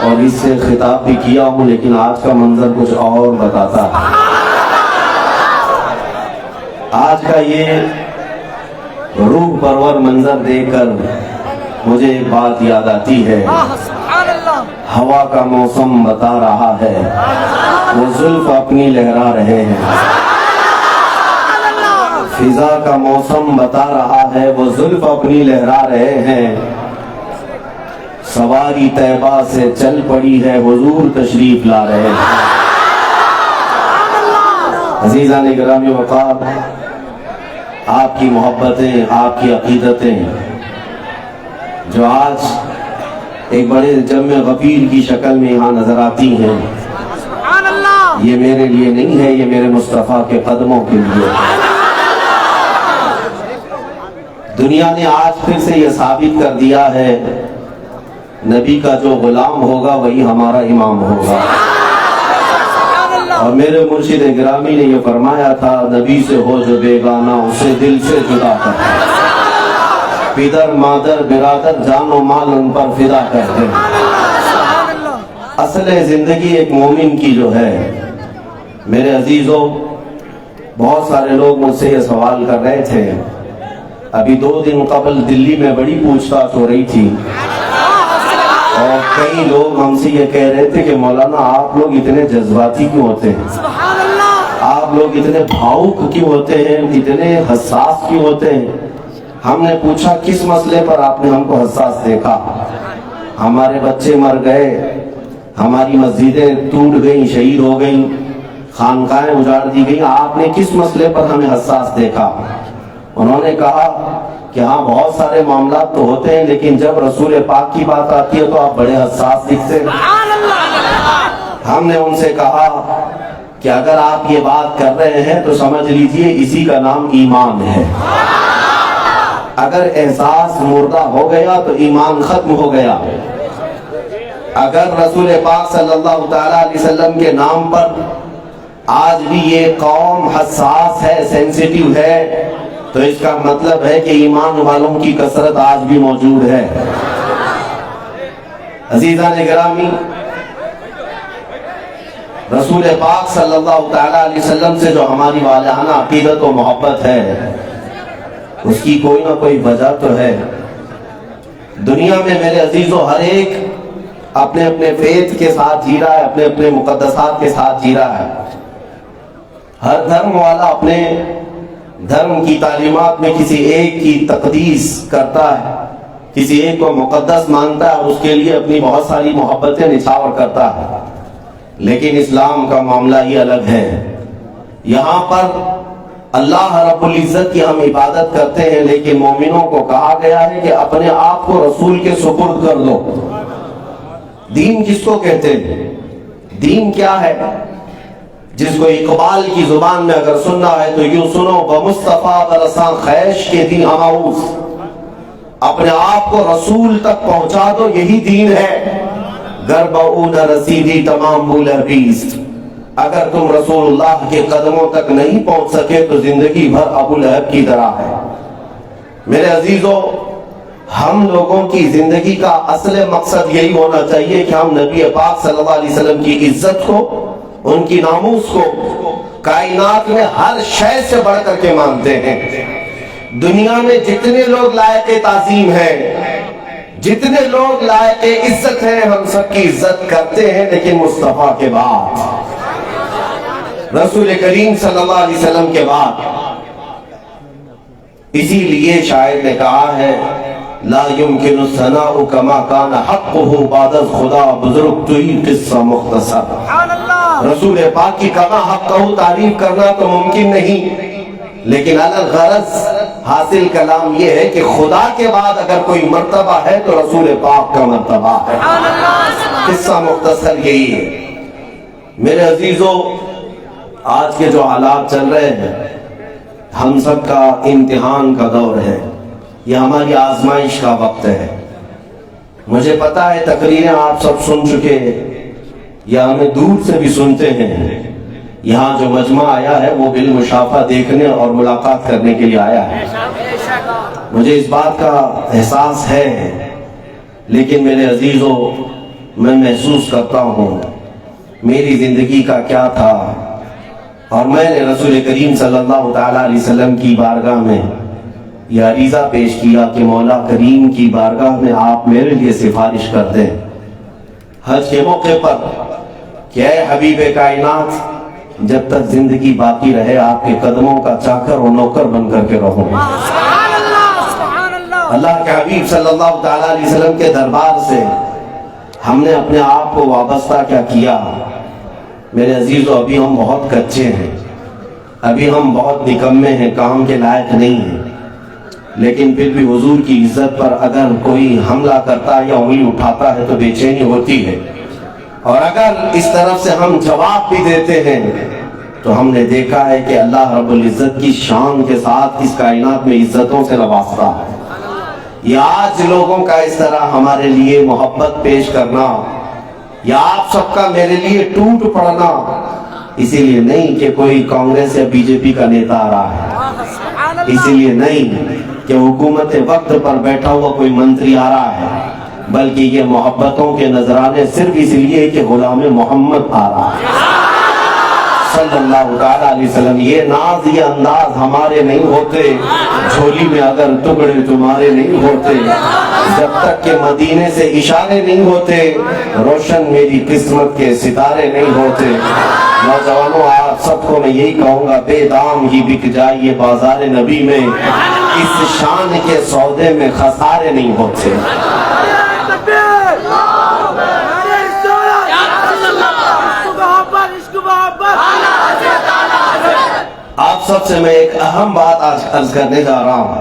اور اس سے خطاب بھی کیا ہوں، لیکن آج کا منظر کچھ اور بتاتا ہے۔ آج کا یہ روح پرور منظر دیکھ کر مجھے ایک بات یاد آتی ہے۔ ہوا کا موسم بتا رہا ہے، وہ زلف اپنی لہرا رہے ہیں۔ فضا کا موسم بتا رہا ہے، وہ زلف اپنی لہرا رہے ہیں۔ سواری طیبہ سے چل پڑی ہے، حضور تشریف لا رہے ہیں۔ عزیزان گرامی وقار، آپ کی محبتیں، آپ کی عقیدتیں جو آج ایک بڑے جمع غفیر کی شکل میں یہاں نظر آتی ہیں، یہ میرے لیے نہیں ہے، یہ میرے مصطفیٰ کے قدموں کے لیے۔ دنیا نے آج پھر سے یہ ثابت کر دیا ہے، نبی کا جو غلام ہوگا وہی ہمارا امام ہوگا۔ اور میرے مرشد گرامی نے یہ فرمایا تھا، نبی سے ہو جو بیگانہ اسے دل سے جدا کر، پدر مادر برادر جان و مال ان پر فدا کرتے ہیں۔ اصل زندگی ایک مومن کی جو ہے، میرے عزیزوں، بہت سارے لوگ مجھ سے یہ سوال کر رہے تھے۔ ابھی 2 دن قبل دلی میں بڑی پوچھ تاچھ ہو رہی تھی، اور کئی لوگ ہم سے یہ کہہ رہے تھے کہ مولانا آپ لوگ اتنے جذباتی کیوں ہوتے ہیں، آپ لوگ اتنے بھاؤک کیوں ہوتے ہیں، اتنے حساس کیوں ہوتے ہیں۔ ہم نے پوچھا کس مسئلے پر آپ نے ہم کو حساس دیکھا؟ ہمارے بچے مر گئے، ہماری مسجدیں ٹوٹ گئیں، شہید ہو گئیں، خانقاہیں اجاڑ دی گئیں، آپ نے کس مسئلے پر ہمیں حساس دیکھا؟ انہوں نے کہا کہ ہاں بہت سارے معاملات تو ہوتے ہیں، لیکن جب رسول پاک کی بات آتی ہے تو آپ بڑے حساس دکھتے ہیں۔ ہم نے ان سے کہا کہ اگر آپ یہ بات کر رہے ہیں تو سمجھ لیجئے اسی کا نام ایمان ہے۔ اگر احساس مردہ ہو گیا تو ایمان ختم ہو گیا۔ اگر رسول پاک صلی اللہ تعالیٰ علیہ وسلم کے نام پر آج بھی یہ قوم حساس ہے، سینسیٹیو ہے، تو اس کا مطلب ہے کہ ایمان والوں کی کثرت آج بھی موجود ہے۔ عزیزان گرامی، رسول پاک صلی اللہ تعالیٰ علیہ وسلم سے جو ہماری والہانہ عقیدت و محبت ہے، اس کی کوئی نہ کوئی وجہ تو ہے۔ دنیا میں میرے عزیزوں ہر ایک اپنے اپنے فیت کے ساتھ جی رہا ہے، اپنے اپنے مقدسات کے ساتھ جی رہا ہے۔ ہر دھرم والا اپنے دھرم کی تعلیمات میں کسی ایک کی تقدیس کرتا ہے، کسی ایک کو مقدس مانتا ہے اور اس کے لیے اپنی بہت ساری محبتیں نچھاور کرتا ہے۔ لیکن اسلام کا معاملہ ہی الگ ہے۔ یہاں پر اللہ رب العزت کی ہم عبادت کرتے ہیں، لیکن مومنوں کو کہا گیا ہے کہ اپنے آپ کو رسول کے سپرد کر دو۔ دین کس کو کہتے ہیں؟ دین کیا ہے؟ جس کو اقبال کی زبان میں اگر سننا ہے تو یوں سنو، بمصطفیٰ برساں خیش کے دین ہماؤس، اپنے آپ کو رسول تک پہنچا دو، یہی دین ہے۔ گر بہو نہ رسیدی تمام بولربیز، اگر تم رسول اللہ کے قدموں تک نہیں پہنچ سکے تو زندگی بھر ابو لہب کی طرح ہے۔ میرے عزیزوں، ہم لوگوں کی زندگی کا اصل مقصد یہی ہونا چاہیے کہ ہم نبی پاک صلی اللہ علیہ وسلم کی عزت کو، ان کی ناموس کو کائنات میں ہر شے سے بڑھ کر کے مانتے ہیں۔ دنیا میں جتنے لوگ لائق تعظیم ہیں، جتنے لوگ لائق عزت ہیں، ہم سب کی عزت کرتے ہیں، لیکن مصطفیٰ کے بعد، رسول کریم صلی اللہ علیہ وسلم کے بعد۔ اسی لیے شاعر نے کہا ہے، لا يمكن الثناء كما كان حقه بعد خدا، بزرگ تو ہی قصہ مختصر۔ رسول پاک کی کما حقہ تعریف کرنا تو ممکن نہیں، لیکن الغرض حاصل کلام یہ ہے کہ خدا کے بعد اگر کوئی مرتبہ ہے تو رسول پاک کا مرتبہ ہے۔ قصہ مختصر یہی ہے۔ میرے عزیزوں، آج کے جو حالات چل رہے ہیں، ہم سب کا امتحان کا دور ہے، یہ ہماری آزمائش کا وقت ہے۔ مجھے پتا ہے تقریریں آپ سب سن چکے ہیں یا ہمیں دور سے بھی سنتے ہیں۔ یہاں جو مجمع آیا ہے وہ بالمشافہ دیکھنے اور ملاقات کرنے کے لیے آیا ہے۔ مجھے اس بات کا احساس ہے، لیکن میرے عزیزوں، میں محسوس کرتا ہوں میری زندگی کا کیا تھا، اور میں نے رسول کریم صلی اللہ تعالیٰ علیہ وسلم کی بارگاہ میں یہ عریضہ پیش کیا کہ مولا کریم کی بارگاہ میں آپ میرے لیے سفارش کر دیں حج کے موقع پر کہ اے حبیب کائنات، جب تک زندگی باقی رہے آپ کے قدموں کا چاکر اور نوکر بن کر کے رہوں۔ اللہ کے حبیب صلی اللہ تعالیٰ علیہ وسلم کے دربار سے ہم نے اپنے آپ کو وابستہ کیا کیا؟ میرے عزیزو، ابھی ہم بہت کچے ہیں، ابھی ہم بہت نکمے ہیں، کام کے لائق نہیں ہیں، لیکن پھر بھی حضور کی عزت پر اگر کوئی حملہ کرتا ہے یا انگلی اٹھاتا ہے تو بے چینی ہوتی ہے، اور اگر اس طرف سے ہم جواب بھی دیتے ہیں تو ہم نے دیکھا ہے کہ اللہ رب العزت کی شان کے ساتھ اس کائنات میں عزتوں سے نوازتا ہے۔ یہ آج لوگوں کا اس طرح ہمارے لیے محبت پیش کرنا، یا آپ سب کا میرے لیے ٹوٹ پڑنا، اسی لیے نہیں کہ کوئی کانگریس یا بی جے پی کا نیتا آ رہا ہے، اسی لیے نہیں کہ حکومت وقت پر بیٹھا ہوا کوئی منتری آ رہا ہے، بلکہ یہ محبتوں کے نذرانے صرف اس لیے کہ غلام محمد آ رہا ہے صلی اللہ تعالیٰ علیہ وسلم۔ یہ ناز، یہ انداز ہمارے نہیں ہوتے، جھولی میں اگر ٹکڑے تمہارے نہیں ہوتے، جب تک کہ مدینے سے اشارے نہیں ہوتے، روشن میری قسمت کے ستارے نہیں ہوتے۔ نوجوانوں، آپ سب کو میں یہی کہوں گا، بے دام ہی بک جائیے بازار نبی میں، اس شان کے سودے میں خسارے نہیں ہوتے۔ آپ سب سے میں ایک اہم بات آج عرض کرنے جا رہا ہوں۔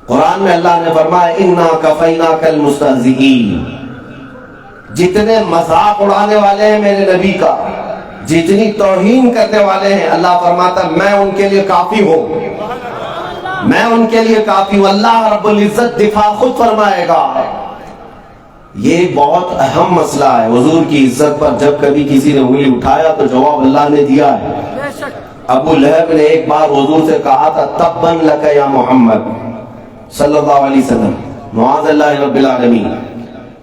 قرآن میں اللہ نے فرمایا اِنَّا كَفَيْنَاكَ الْمُسْتَهْزِئِينَ، جتنے مذاق اڑانے والے ہیں میرے نبی کا، جتنی توہین کرنے والے ہیں، اللہ فرماتا میں ان کے لیے کافی ہوں، میں ان کے لیے کافی ہوں۔ اللہ رب العزت دفاع خود فرمائے گا۔ یہ بہت اہم مسئلہ ہے۔ حضور کی عزت پر جب کبھی کسی نے انگلی اٹھایا تو جواب اللہ نے دیا ہے۔ ابو لہب نے ایک بار حضور سے کہا تھا تبن لک یا محمد صلی اللہ علیہ وسلم، معاذ اللہ رب العالمین،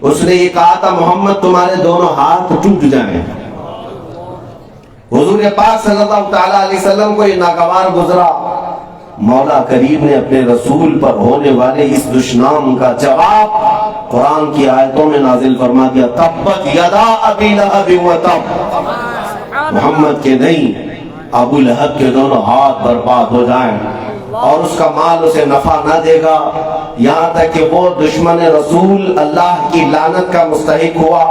اس نے یہ کہا تھا محمد تمہارے دونوں ہاتھ ٹوٹ جائیں۔ حضور پاک صلی اللہ تعالیٰ علیہ وسلم کو یہ ناگوار گزرا، مولا کریم نے اپنے رسول پر ہونے والے اس دشنام کا جواب قرآن کی آیتوں میں نازل فرما دیا، تبت یدا ابی لہب و تب، محمد کے نہیں ابو لہب کے دونوں ہاتھ برباد ہو جائیں اور اس کا مال اسے نفع نہ دے گا، یہاں تک کہ وہ دشمن رسول اللہ کی لعنت کا مستحق ہوا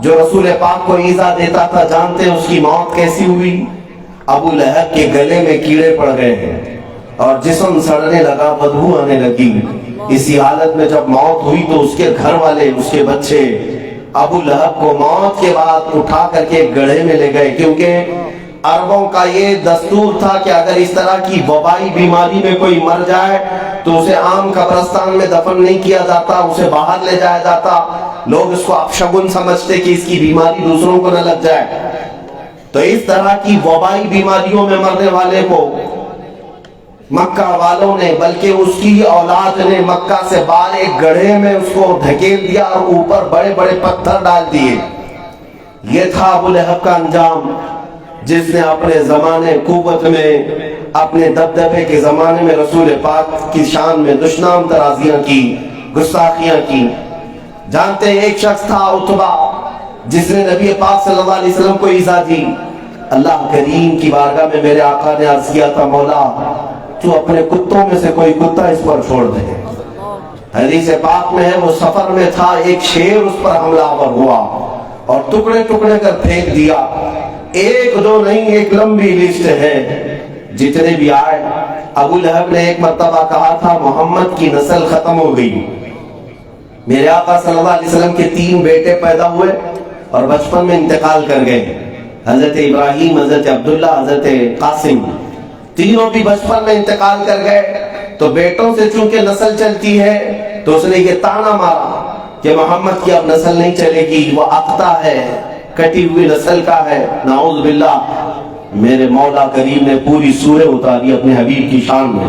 جو رسول پاک کو ایذا دیتا تھا۔ جانتے ہیں اس کی موت کیسی ہوئی؟ ابو لہب کے گلے میں کیڑے پڑ گئے ہیں اور جسم سڑنے لگا، بدبو آنے لگی۔ اسی حالت میں جب موت ہوئی تو اس کے گھر والے، اس کے بچے ابو لہب کو موت کے بعد اٹھا کر کے گڑھے میں لے گئے، کیونکہ عربوں کا یہ دستور تھا کہ اگر اس طرح کی وبائی بیماری میں کوئی مر جائے تو اسے عام قبرستان میں دفن نہیں کیا جاتا، اسے باہر لے جایا جاتا۔ لوگ اس کو اپشگن سمجھتے کہ اس کی بیماری دوسروں کو نہ لگ جائے، تو اس طرح کی وبائی بیماریوں میں مرنے والے کو مکہ والوں نے، بلکہ اس کی اولاد نے مکہ سے باہر ایک گڑھے میں اس کو دھکیل دیا اور اوپر بڑے بڑے پتھر ڈال دیے۔ یہ تھا ابو لہب کا انجام، جس نے اپنے زمانے قوت میں، اپنے دبدبے کے زمانے میں رسول پاک کی شان میں دشنام ترازیاں کی، گستاخیاں کی۔ جانتے ہیں ایک شخص تھا عتبہ، جس نے نبی پاک صلی اللہ علیہ وسلم کو ایذا دی۔ اللہ کریم کی بارگاہ میں میرے آقا نے عرض کیا تھا مولا تو اپنے کتوں میں سے کوئی کتا اس پر چھوڑ دے۔ حدیث پاک میں ہے وہ سفر میں تھا، ایک شیر اس پر حملہ آور ہوا اور ٹکڑے ٹکڑے کر پھینک دیا۔ ایک دو نہیں، ایک لمبی لسٹ ہے جتنے بھی آئے۔ ابو لہب نے ایک مرتبہ کہا تھا محمد کی نسل ختم ہو گئی۔ میرے آقا صلی اللہ علیہ وسلم کے 3 بیٹے پیدا ہوئے اور بچپن میں انتقال کر گئے، حضرت ابراہیم، حضرت عبداللہ، حضرت قاسم، تینوں بھی بچپن میں انتقال کر گئے۔ تو بیٹوں سے چونکہ نسل چلتی ہے تو اس نے یہ تانا مارا کہ محمد کی اب نسل نہیں چلے گی، وہ اقتا ہے، کٹی ہوئی نسل کا ہے، نعوذ باللہ۔ میرے مولا کریم نے پوری سورہ اتاری اپنے حبیب کی شان میں،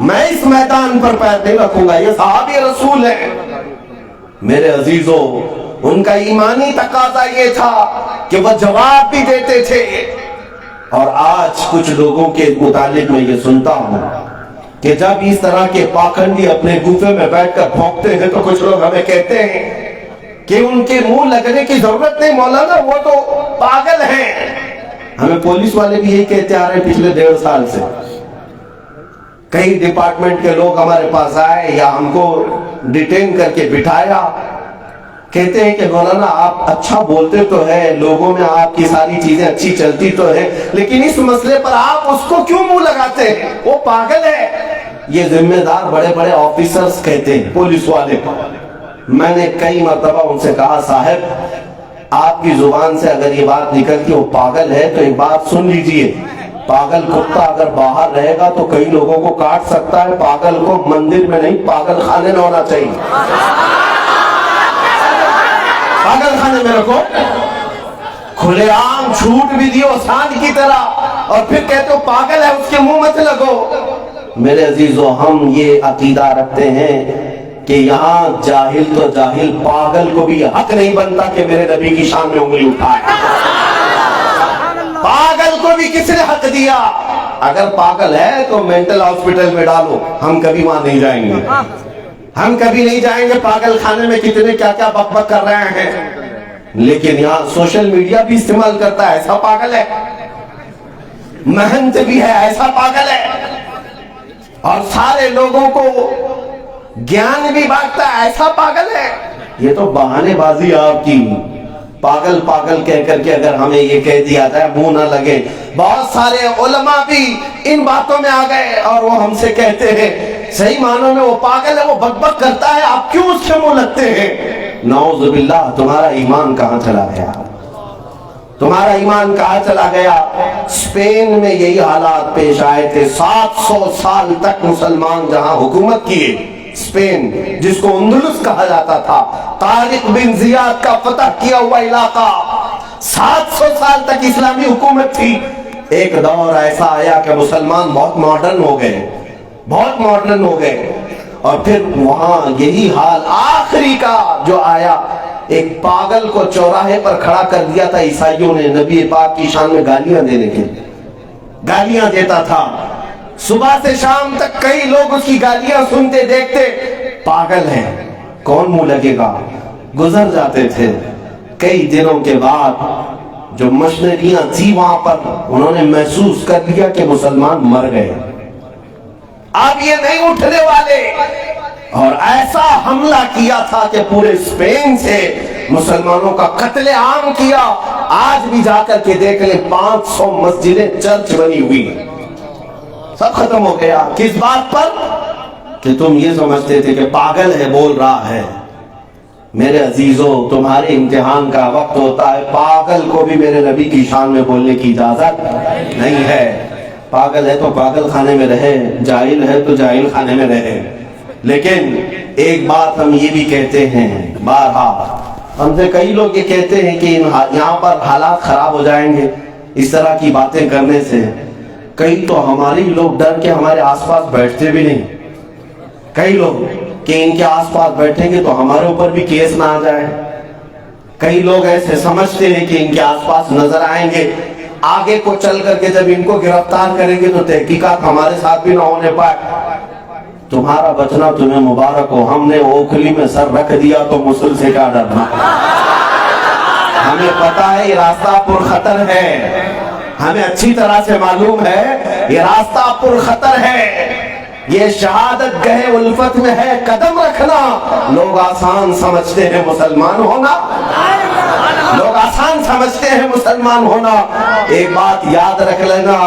میں اس میدان پر پیر نہیں رکھوں گا. یہ صحابی رسول ہیں. میرے عزیزوں، ان کا ایمانی تقاضا یہ تھا کہ وہ جواب بھی دیتے تھے. اور آج کچھ لوگوں کے متعلق میں یہ سنتا ہوں کہ جب اس طرح کے پاکھنڈی اپنے گوفے میں بیٹھ کر بھونکتے ہیں تو کچھ لوگ ہمیں کہتے ہیں کہ ان کے منہ لگنے کی ضرورت نہیں مولانا، وہ تو پاگل ہیں. ہمیں پولیس والے بھی یہی کہتے آ رہے ہیں پچھلے 1.5 سال سے. کئی ڈپارٹمنٹ کے لوگ ہمارے پاس آئے یا ہم کو ڈیٹین کر کے بٹھایا، کہتے ہیں کہ مولانا آپ اچھا بولتے تو ہے، لوگوں میں آپ کی ساری چیزیں اچھی چلتی تو ہے، لیکن اس مسئلے پر آپ اس کو کیوں منہ لگاتے ہیں؟ وہ پاگل ہے. یہ ذمہ دار بڑے بڑے آفیسرز کہتے ہیں، پولیس والے. میں نے کئی مرتبہ ان سے کہا صاحب آپ کی زبان سے اگر یہ بات نکلتی وہ پاگل ہے تو ایک بات سن لیجئے، پاگل کتا اگر باہر رہے گا تو کئی لوگوں کو کاٹ سکتا ہے، پاگل کو مندر میں نہیں پاگل خانے میں ہونا چاہیے. پاگل خانے میں رکھو، کھلے عام چھوٹ بھی دیو سانڈ کی طرح، اور پھر کہتے ہو پاگل ہے اس کے منہ مت لگو. میرے عزیزو، ہم یہ عقیدہ رکھتے ہیں کہ یہاں جاہل تو جاہل، پاگل کو بھی حق نہیں بنتا کہ میرے نبی کی شان میں انگلی اٹھائے. پاگل کو بھی کس نے حق دیا؟ اگر پاگل ہے تو مینٹل ہاسپٹل میں ڈالو، ہم کبھی وہاں نہیں جائیں گے. ہم کبھی نہیں جائیں گے. پاگل خانے میں کتنے کیا کیا بک بک کر رہے ہیں، لیکن یہاں سوشل میڈیا بھی استعمال کرتا ہے، ایسا پاگل ہے. محنت بھی ہے، ایسا پاگل ہے. اور سارے لوگوں کو گیان بھی بانٹتا ہے، ایسا پاگل ہے. یہ تو بہانے بازی آپ کی. پاگل پاگل کہہ کر کے اگر ہمیں یہ کہہ دیا جائے منہ نہ لگے. بہت سارے علماء بھی ان باتوں میں آ گئے اور وہ ہم سے کہتے ہیں صحیح معنوں میں وہ پاگل ہے، وہ بک بک کرتا ہے، آپ کیوں اس کے منہ لگتے ہیں؟ نعوذ باللہ، تمہارا ایمان کہاں چلا گیا؟ تمہارا ایمان کہاں چلا گیا؟ اسپین میں یہی حالات پیش آئے تھے. 700 سال تک مسلمان جہاں حکومت کیے، اسپین جس کو اندلس کہا جاتا تھا، طارق بن زیاد کا فتح کیا ہوا علاقہ، 700 سال تک اسلامی حکومت تھی. ایک دور ایسا آیا کہ مسلمان بہت ماڈرن ہو گئے، بہت ماڈرن ہو گئے. اور پھر وہاں یہی حال آخری کا جو آیا، ایک پاگل کو چوراہے پر کھڑا کر دیا تھا عیسائیوں نے، نبی پاک کی شان میں گالیاں دینے کے، گالیاں دیتا تھا. صبح سے شام تک کئی لوگ اس کی گالیاں سنتے دیکھتے. پاگل ہے، کون منہ لگے گا؟ گزر جاتے تھے. کئی دنوں کے بعد جو مشنریاں تھی وہاں پر، انہوں نے محسوس کر لیا کہ مسلمان مر گئے، اب یہ نہیں اٹھنے والے. اور ایسا حملہ کیا تھا کہ پورے اسپین سے مسلمانوں کا قتل عام کیا. آج بھی جا کر کے دیکھ لیں، 500 مسجدیں چرچ بنی ہوئی، سب ختم ہو گیا. کس بات پر؟ کہ تم یہ سمجھتے تھے کہ پاگل ہے بول رہا ہے. میرے عزیزوں، تمہارے امتحان کا وقت ہوتا ہے. پاگل کو بھی میرے نبی کی شان میں بولنے کی اجازت نہیں ہے. پاگل ہے تو پاگل خانے میں رہے، جاہل ہے تو جاہل خانے میں رہے. لیکن ایک بات ہم یہ بھی کہتے ہیں، بارہا ہم سے کئی لوگ یہ کہتے ہیں کہ یہاں پر حالات خراب ہو جائیں گے اس طرح کی باتیں کرنے سے. کئی تو ہماری لوگ ڈر کے ہمارے آس پاس بیٹھتے بھی نہیں. کئی لوگ کہ ان کے آس پاس بیٹھیں گے تو ہمارے اوپر بھی کیس نہ آ جائے. کئی لوگ ایسے سمجھتے ہیں کہ ان کے آس پاس نظر آئیں گے، آگے کو چل کر کے جب ان کو گرفتار کریں گے تو تحقیقات ہمارے ساتھ بھی نہ ہونے پائے. تمہارا بچنا تمہیں مبارک ہو. ہم نے اوکھلی میں سر رکھ دیا تو مسل سے کیا ڈرنا؟ ہمیں پتا ہے یہ راستہ پر خطر ہے، ہمیں اچھی طرح سے معلوم ہے یہ راستہ پر خطر ہے. یہ شہادت گہے الفت میں ہے قدم رکھنا. لوگ آسان سمجھتے ہیں مسلمان ہونا، لوگ آسان سمجھتے ہیں مسلمان ہونا. ایک بات یاد رکھ لینا،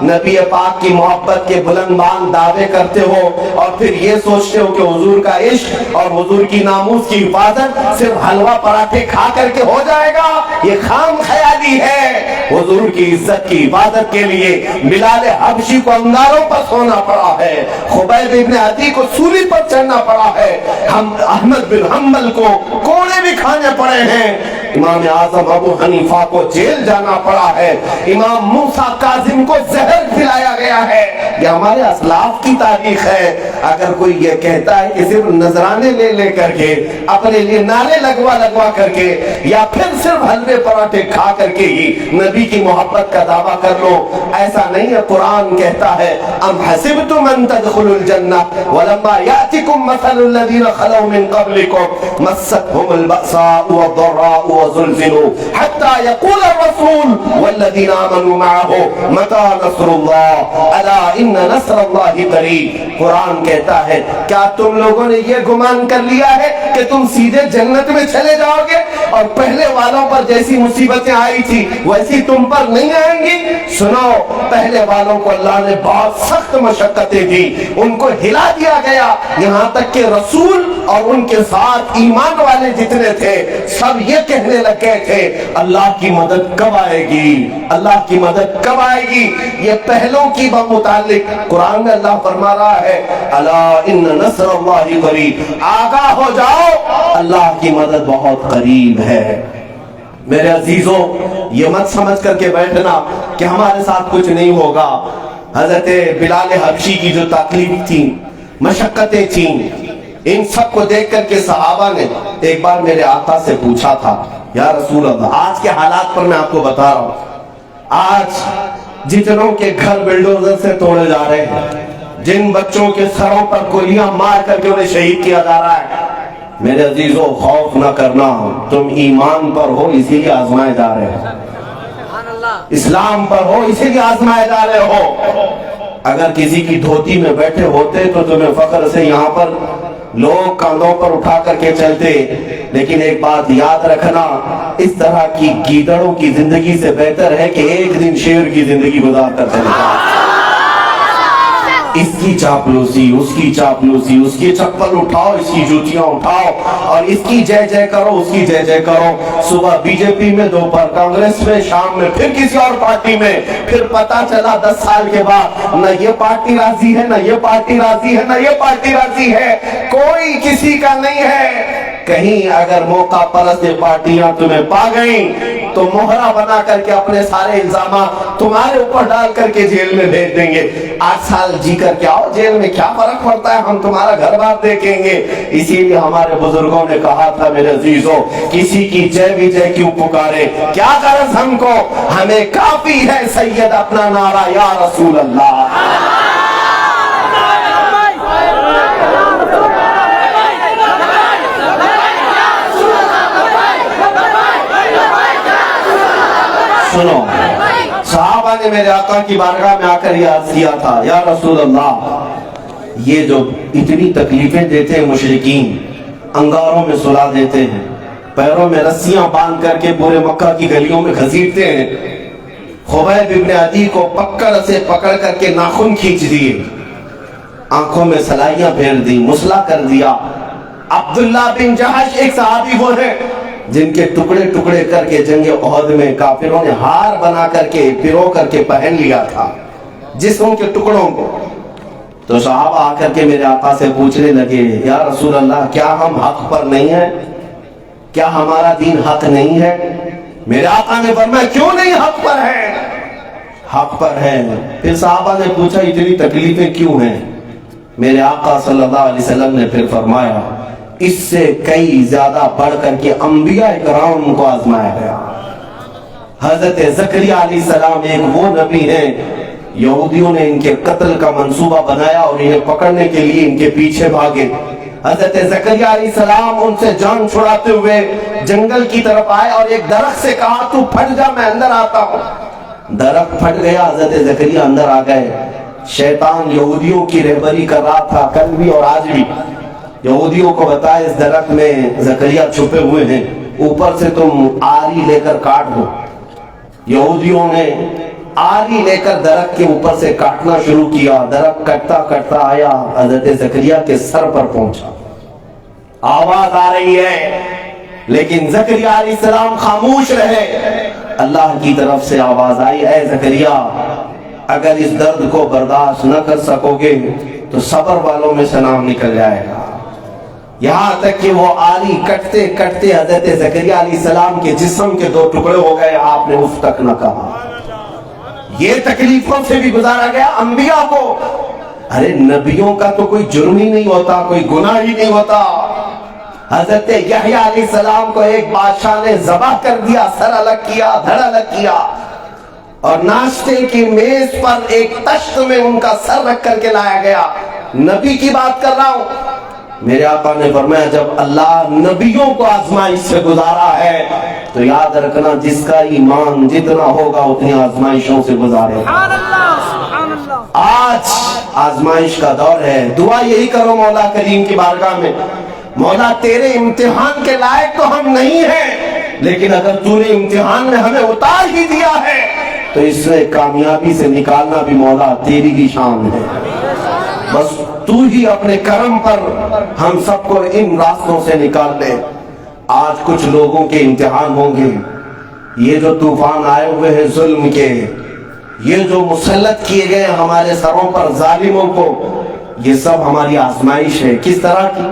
نبی پاک کی محبت کے بلند بان دعوے کرتے ہو اور پھر یہ سوچتے ہو کہ حضور کا عشق اور حضور کی ناموس کی حفاظت صرف حلوہ پراٹھے کھا کر کے ہو جائے گا، یہ خام خیالی ہے. حضور کی عزت کی حفاظت کے لیے بلال حبشی کو انگاروں پر سونا پڑا ہے، خبیب ابن عدی کو سولی پر چڑھنا پڑا ہے، ہم احمد بن حنبل کو کوڑے بھی کھانے پڑے ہیں. امام اعظم ابو حنیفہ کو جیل جانا پڑا ہے، امام موسیٰ کاظم کو زہر کھلایا گیا ہے۔ یہ ہمارے اسلاف کی تاریخ ہے۔ اگر کوئی یہ کہتا ہے کہ صرف نذرانے لے لے کر کے، اپنے لیے نعرے لگوا کر کے، یا پھر صرف حلوے پراٹھے کھا کر کے ہی نبی کی محبت کا دعویٰ کر لو، ایسا نہیں ہے۔ قرآن کہتا ہے ام حسبتم ان تدخلوا الجنہ ولما یأتکم مثل الذین خلوا من قبلکم مستهم البأساء والضراء وزلزلوا حتى يقول الرسول والذین آمنوا معه متى نصر اللہ الا ان نصر اللہ قریب۔ قرآن کہتا ہے کیا تم لوگوں نے یہ گمان کر لیا ہے کہ تم سیدھے جنت میں چلے جاؤ گے اور پہلے والوں پر جیسی مصیبتیں آئی تھی ویسی تم پر نہیں آئیں گی؟ سنو، پہلے والوں کو اللہ نے بہت سخت مشقتیں دی، ان کو ہلا دیا گیا، یہاں تک کہ رسول اور ان کے ساتھ ایمان والے جتنے تھے سب یہ کہنے لگے تھے اللہ کی مدد کب آئے گی، اللہ کی مدد کب آئے گی۔ یہ پہلوں کی متعلق قرآن میں اللہ فرما رہا ہے الا ان نصر اللہ قریب، آگاہ ہو جاؤ اللہ کی مدد بہت قریب ہے۔ میرے عزیزوں، یہ مت سمجھ کر کے بیٹھنا کہ ہمارے ساتھ کچھ نہیں ہوگا۔ حضرت بلال حبشی کی جو تکلیف تھی، مشقتیں تھیں، ان سب کو دیکھ کر کے صحابہ نے ایک بار میرے آقا سے پوچھا تھا یا رسول اللہ، آج کے حالات پر میں آپ کو بتا رہا ہوں، آج جتنوں کے گھر بلڈوزر سے توڑے جا رہے ہیں، جن بچوں کے سروں پر گولیاں مار کر کے انہیں شہید کیا جا رہا ہے، میرے عزیزوں خوف نہ کرنا، تم ایمان پر ہو اسی لیے آزمائے جا رہے ہو، اسلام پر ہو اسی لیے آزمائے جا رہے ہو۔ اگر کسی کی دھوتی میں بیٹھے ہوتے تو تمہیں فخر سے یہاں پر لوگ کاندھوں پر اٹھا کر کے چلتے، لیکن ایک بات یاد رکھنا، اس طرح کی گیدڑوں کی زندگی سے بہتر ہے کہ ایک دن شیر کی زندگی گزار کر چلے جائے۔ اس کی چاپلوسی، اس کی چاپلوسی، اس کی چپل اٹھاؤ، اس کی جوتیاں اٹھاؤ اور اس کی جے جے کرو، اس کی جے جے کرو۔ صبح بی جے پی میں، دوپہر کانگریس میں، شام میں پھر کسی اور پارٹی میں، پھر پتا چلا 10 سال کے بعد نہ یہ پارٹی راضی ہے، نہ یہ پارٹی راضی ہے، نہ یہ پارٹی راضی ہے، کوئی کسی کا نہیں ہے۔ کہیں اگر موقع پرست پارٹیاں تمہیں پا گئیں تو مہرہ بنا کر کے اپنے سارے الزامات تمہارے اوپر ڈال کر کے جیل میں بھیج دیں گے۔ 8 سال جی کر کے آؤ، جیل میں کیا فرق پڑتا ہے، ہم تمہارا گھر بار دیکھیں گے۔ اسی لیے ہمارے بزرگوں نے کہا تھا میرے عزیزوں، کسی کی جے بھی جے کیوں پکارے، کیا غرض ہم کو، ہمیں کافی ہے سید اپنا نعرہ یا رسول اللہ۔ سنو، صحابہ نے میرے آقا کی بارگاہ میں آ کر یہ عرض کیا تھا یا رسول اللہ، یہ جو اتنی تکلیفیں دیتے ہیں مشرکین، انگاروں میں سلا دیتے ہیں، پیروں میں رسیاں باندھ کر کے پورے مکہ کی گلیوں میں گھسیٹتے ہیں، خبیب ابن عدی کو پکڑ سے پکڑ کر کے ناخن کھینچ دیے، آنکھوں میں سلائیاں پھیر دی، مسلا کر دیا۔ عبداللہ بن جہش ایک صحابی وہ ہے جن کے ٹکڑے ٹکڑے کر کے جنگ احد میں کافروں نے ہار بنا کر کے پرو کر کے پہن لیا تھا جسم کے ٹکڑوں کو۔ تو صحابہ آ کر کے میرے آقا سے پوچھنے لگے یا رسول اللہ، کیا ہم حق پر نہیں ہیں؟ کیا ہمارا دین حق نہیں ہے؟ میرے آقا نے فرمایا کیوں نہیں حق پر ہے، حق پر ہے۔ پھر صحابہ نے پوچھا اتنی تکلیفیں کیوں ہیں؟ میرے آقا صلی اللہ علیہ وسلم نے پھر فرمایا اس سے کئی زیادہ بڑھ کر کے انبیاء کرام کو آزمایا گیا۔ حضرت زکریا علیہ السلام ایک وہ نبی ہیں، یہودیوں نے ان کے قتل کا منصوبہ بنایا اور انہیں پکڑنے کے لیے ان کے پیچھے بھاگے۔ حضرت زکریا علیہ السلام ان سے جان چھڑاتے ہوئے جنگل کی طرف آئے اور ایک درخت سے کہا تو پھٹ جا، میں اندر آتا ہوں۔ درخت پھٹ گیا، حضرت زکریا اندر آ گئے۔ شیطان یہودیوں کی رہبری کر رہا تھا کل بھی اور آج بھی، یہودیوں کو بتایا اس درخت میں زکریا چھپے ہوئے ہیں، اوپر سے تم آری لے کر کاٹ دو۔ یہودیوں نے آری لے کر درخت کے اوپر سے کاٹنا شروع کیا، درخت کٹتا کٹتا آیا حضرت زکریا کے سر پر پہنچا۔ آواز آ رہی ہے لیکن زکریا علیہ السلام خاموش رہے۔ اللہ کی طرف سے آواز آئی، اے زکریا اگر اس درد کو برداشت نہ کر سکو گے تو صبر والوں میں سے نام نکل جائے گا۔ یہاں تک کہ وہ آری کٹتے کٹتے حضرت زکریا علیہ السلام کے جسم کے 2 ٹکڑے ہو گئے، آپ نے اف تک نہ کہا۔ یہ تکلیفوں سے بھی گزارا گیا انبیاء کو۔ ارے نبیوں کا تو کوئی جرم ہی نہیں ہوتا، کوئی گناہ ہی نہیں ہوتا۔ حضرت یحییٰ علیہ السلام کو ایک بادشاہ نے ذبح کر دیا، سر الگ کیا، دھڑ الگ کیا، اور ناشتے کی میز پر ایک تشت میں ان کا سر رکھ کر کے لایا گیا۔ نبی کی بات کر رہا ہوں۔ میرے آقا نے فرمایا جب اللہ نبیوں کو آزمائش سے گزارا ہے تو یاد رکھنا جس کا ایمان جتنا ہوگا اتنی آزمائشوں سے گزارے گا۔ آج آزمائش کا دور ہے، دعا یہی کرو مولا کریم کی بارگاہ میں، مولا تیرے امتحان کے لائق تو ہم نہیں ہیں، لیکن اگر تو نے امتحان میں ہمیں اتار ہی دیا ہے تو اس سے کامیابی سے نکالنا بھی مولا تیری کی شان ہے۔ بس تو ہی اپنے کرم پر ہم سب کو ان راستوں سے نکال لے۔ آج کچھ لوگوں کے امتحان ہوں گے، یہ جو طوفان آئے ہوئے ہیں ظلم کے، یہ جو مسلط کیے گئے ہمارے سروں پر ظالموں کو، یہ سب ہماری آزمائش ہے۔ کس طرح کی؟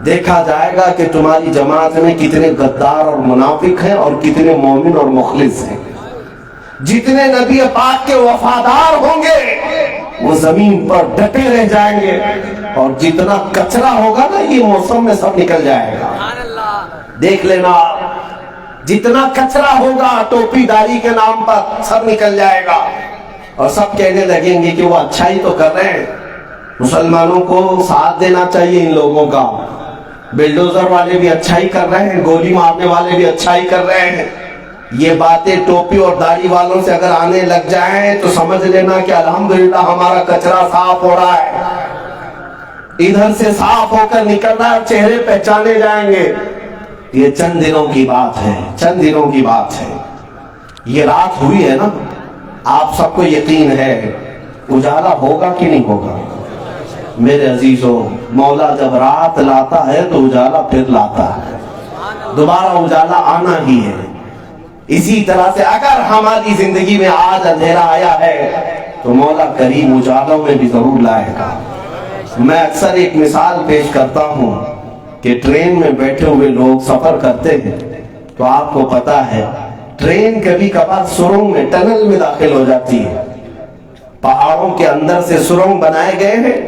دیکھا جائے گا کہ تمہاری جماعت میں کتنے غدار اور منافق ہیں اور کتنے مومن اور مخلص ہیں۔ جتنے نبی پاک کے وفادار ہوں گے وہ زمین پر ڈٹے رہ جائیں گے، اور جتنا کچرا ہوگا نا یہ موسم میں سب نکل جائے گا۔ دیکھ لینا جتنا کچرا ہوگا ٹوپی داری کے نام پر سب نکل جائے گا، اور سب کہنے لگیں گے کہ وہ اچھائی تو کر رہے ہیں۔ مسلمانوں کو ساتھ دینا چاہیے ان لوگوں کا۔ بلڈوزر والے بھی اچھائی کر رہے ہیں، گولی مارنے والے بھی اچھائی کر رہے ہیں۔ یہ باتیں ٹوپی اور داڑھی والوں سے اگر آنے لگ جائیں تو سمجھ لینا کہ الحمدللہ ہمارا کچرا صاف ہو رہا ہے، ادھر سے صاف ہو کر نکل رہا ہے، چہرے پہچانے جائیں گے۔ یہ چند دنوں کی بات ہے، چند دنوں کی بات ہے۔ یہ رات ہوئی ہے نا، آپ سب کو یقین ہے اجالا ہوگا کہ نہیں ہوگا؟ میرے عزیزوں، مولا جب رات لاتا ہے تو اجالا پھر لاتا ہے، دوبارہ اجالا آنا ہی ہے۔ اسی طرح سے اگر ہماری زندگی میں آج اندھیرا آیا ہے تو مولا کریم اجالوں میں بھی ضرور لائے گا۔ میں اکثر ایک مثال پیش کرتا ہوں کہ ٹرین میں بیٹھے ہوئے لوگ سفر کرتے ہیں تو آپ کو پتا ہے ٹرین کبھی کبھار سرنگ میں، ٹنل میں داخل ہو جاتی ہے۔ پہاڑوں کے اندر سے سرنگ بنائے گئے ہیں۔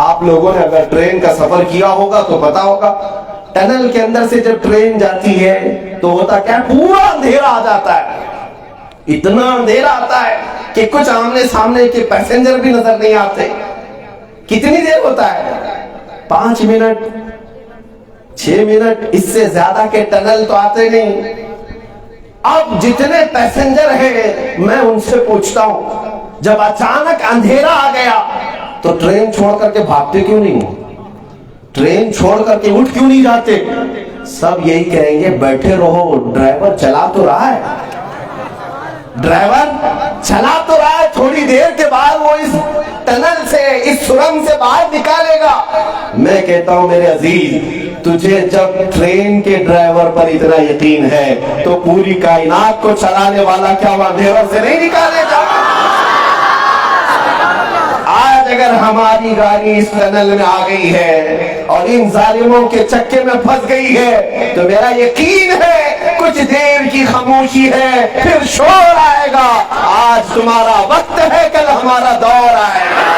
آپ لوگوں نے اگر ٹرین کا سفر کیا ہوگا تو پتا ہوگا ٹنل کے اندر سے جب ٹرین جاتی ہے تو ہوتا کیا، پورا اندھیرا آ جاتا ہے، اتنا اندھیرا آتا ہے کہ کچھ آمنے سامنے کے پیسنجر بھی نظر نہیں آتے۔ کتنی دیر ہوتا ہے؟ 5 منٹ 6 منٹ، اس سے زیادہ کے ٹنل تو آتے نہیں۔ اب جتنے پیسنجر ہیں میں ان سے پوچھتا ہوں جب اچانک اندھیرا آ گیا تو ٹرین چھوڑ کر کے بھاگتے کیوں نہیں ہو؟ ٹرین چھوڑ کر کے اٹھ کیوں نہیں جاتے؟ سب یہی کہیں گے بیٹھے رہو، ڈرائیور چلا تو رہا ہے، ڈرائیور چلا تو رہا ہے، تھوڑی دیر کے بعد وہ اس ٹنل سے، اس سرنگ سے باہر نکالے گا۔ میں کہتا ہوں میرے عزیز، تجھے جب ٹرین کے ڈرائیور پر اتنا یقین ہے تو پوری کائنات کو چلانے والا کیا وہ اندھیروں سے نہیں نکالے گا؟ آج اگر ہماری گاڑی اس ٹنل میں آ گئی ہے اور ان ظالموں کے چکے میں پھنس گئی ہے تو میرا یقین ہے کچھ دیر کی خاموشی ہے، پھر شور آئے گا۔ آج تمہارا وقت ہے، کل ہمارا دور آئے گا۔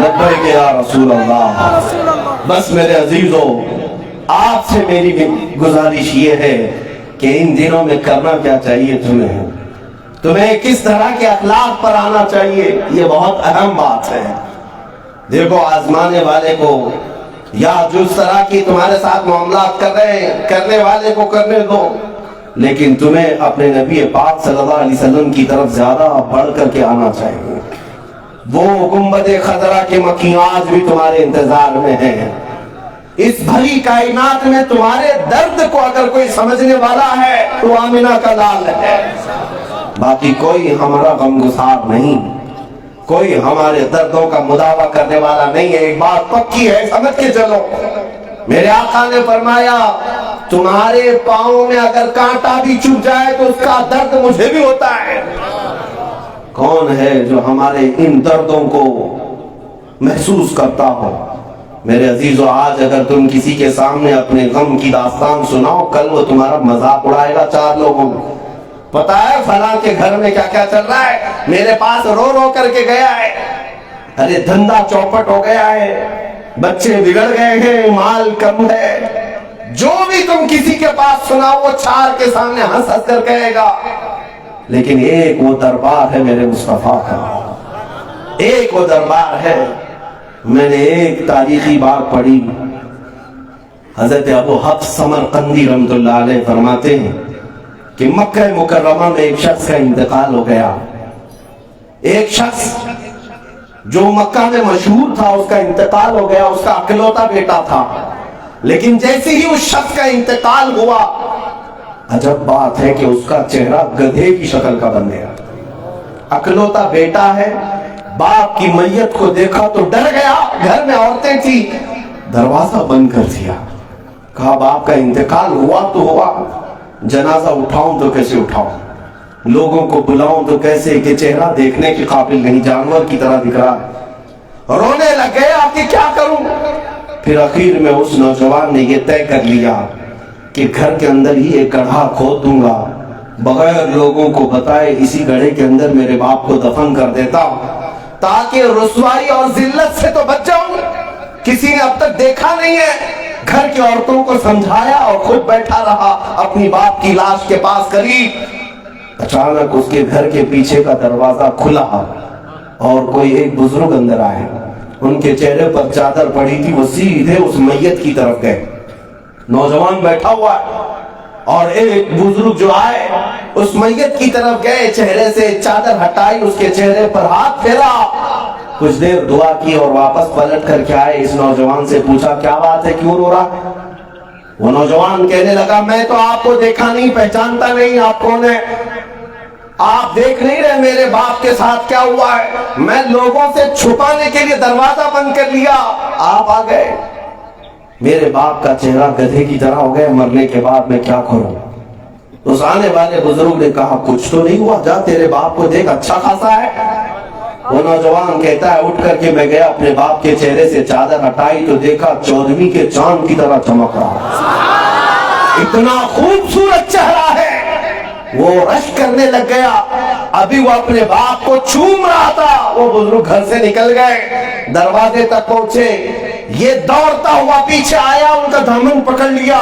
لبیک یا رسول اللہ۔ بس میرے عزیزوں، آپ سے میری گزارش یہ ہے کہ ان دنوں میں کرنا کیا چاہیے، تمہیں کس طرح کے اخلاق پر آنا چاہیے، یہ بہت اہم بات ہے۔ دیکھو آزمانے والے کو یا جس طرح کی تمہارے ساتھ معاملات کر رہے ہیں کرنے والے کو کرنے دو، لیکن تمہیں اپنے نبی پاک صلی اللہ علیہ وسلم کی طرف زیادہ بڑھ کر کے آنا چاہیے۔ وہ گنبد خضرا کے مکھی آج بھی تمہارے انتظار میں ہیں۔ اس بھری کائنات میں تمہارے درد کو اگر کوئی سمجھنے والا ہے تو آمنہ کا لال ہے، باقی کوئی ہمارا غمگسار نہیں، کوئی ہمارے دردوں کا مداوا کرنے والا نہیں ہے۔ ایک بات پکی ہے، سمجھ کے چلو، میرے آقا نے فرمایا تمہارے پاؤں میں اگر کانٹا بھی چبھ جائے تو اس کا درد مجھے بھی ہوتا ہے۔ کون ہے جو ہمارے ان دردوں کو محسوس کرتا ہو؟ میرے عزیزو، آج اگر تم کسی کے سامنے اپنے غم کی داستان سناؤ، کل وہ تمہارا مذاق اڑائے گا چار لوگوں میں۔ پتا ہے فلاں کے گھر میں کیا کیا چل رہا ہے، میرے پاس رو رو کر کے گیا ہے، ارے دھندا چوپٹ ہو گیا ہے، بچے بگڑ گئے ہیں، مال کم ہے۔ جو بھی تم کسی کے پاس سناؤ وہ چار کے سامنے ہنس ہنس کر کہے گا۔ لیکن ایک وہ دربار ہے میرے مصطفیٰ کا، ایک وہ دربار ہے۔ میں نے ایک تاریخی بات پڑھی، حضرت ابو حفص سمرقندی رحمۃ اللہ علیہ فرماتے ہیں کہ مکہ مکرمہ میں ایک شخص کا انتقال ہو گیا۔ ایک شخص جو مکہ میں مشہور تھا اس کا انتقال ہو گیا، اس کا اکلوتا بیٹا تھا، لیکن جیسے ہی اس شخص کا انتقال ہوا، عجب بات ہے کہ اس کا چہرہ گدھے کی شکل کا بن گیا۔ اکلوتا بیٹا ہے، باپ کی میت کو دیکھا تو ڈر گیا، گھر میں عورتیں تھی، دروازہ بند کر دیا، کہا باپ کا انتقال ہوا تو ہوا، جنازہ اٹھاؤں تو کیسے اٹھاؤں، لوگوں کو بلاؤں تو کیسے کہ چہرہ دیکھنے کے قابل نہیں، جانور کی طرح دکھ رہا ہے۔ رونے لگ گیا کہ کیا کروں۔ پھر آخر میں اس نوجوان نے یہ طے کر لیا کہ گھر کے اندر ہی ایک گڑھا کھود دوں گا، بغیر لوگوں کو بتائے اسی گڑھے کے اندر میرے باپ کو دفن کر دیتا ہوں، تاکہ رسوائی اور ذلت سے تو بچ جاؤں۔ کسی نے اب تک دیکھا نہیں ہے۔ گھر کی عورتوں کو سمجھایا اور خود بیٹھا رہا اپنی باپ کی لاش کے پاس قریب۔ اچانک اس کے گھر کے پیچھے کا دروازہ کھلا اور کوئی ایک بزرگ اندر آئے، ان کے چہرے پر چادر پڑی تھی، وہ سیدھے اس میت کی طرف گئے۔ نوجوان بیٹھا ہوا ہے اور ایک بزرگ جو آئے اس میت کی طرف گئے، چہرے سے چادر ہٹائی، اس کے چہرے پر ہاتھ پھیرا، کچھ دیر دعا کی اور واپس پلٹ کر کے آئے۔ اس نوجوان سے پوچھا کیا بات ہے، کیوں رو رہا ہے؟ وہ نوجوان کہنے لگا میں تو آپ کو دیکھا نہیں، پہچانتا نہیں، آپ کون ہیں؟ آپ دیکھ نہیں رہے میرے باپ کے ساتھ کیا ہوا ہے؟ میں لوگوں سے چھپانے کے لیے دروازہ بند کر لیا، آپ آ گئے۔ میرے باپ کا چہرہ گدھے کی طرح ہو گیا، مرنے کے بعد میں کیا کروں؟ اس آنے والے بزرگ نے کہا کچھ تو نہیں ہوا، جا تیرے باپ کو دیکھ، اچھا خاصا ہے۔ وہ نوجوان کہتا ہے اٹھ کر کے میں گیا، اپنے باپ کے چہرے سے چادر ہٹائی تو دیکھا 14ویں کے چاند کی طرح چمک رہا، اتنا خوبصورت چہرہ ہے۔ وہ رشک کرنے لگ گیا، ابھی وہ اپنے باپ کو چوم رہا تھا، وہ بزرگ گھر سے نکل گئے، دروازے تک پہنچے، یہ دوڑتا ہوا پیچھے آیا، ان کا دامن پکڑ لیا۔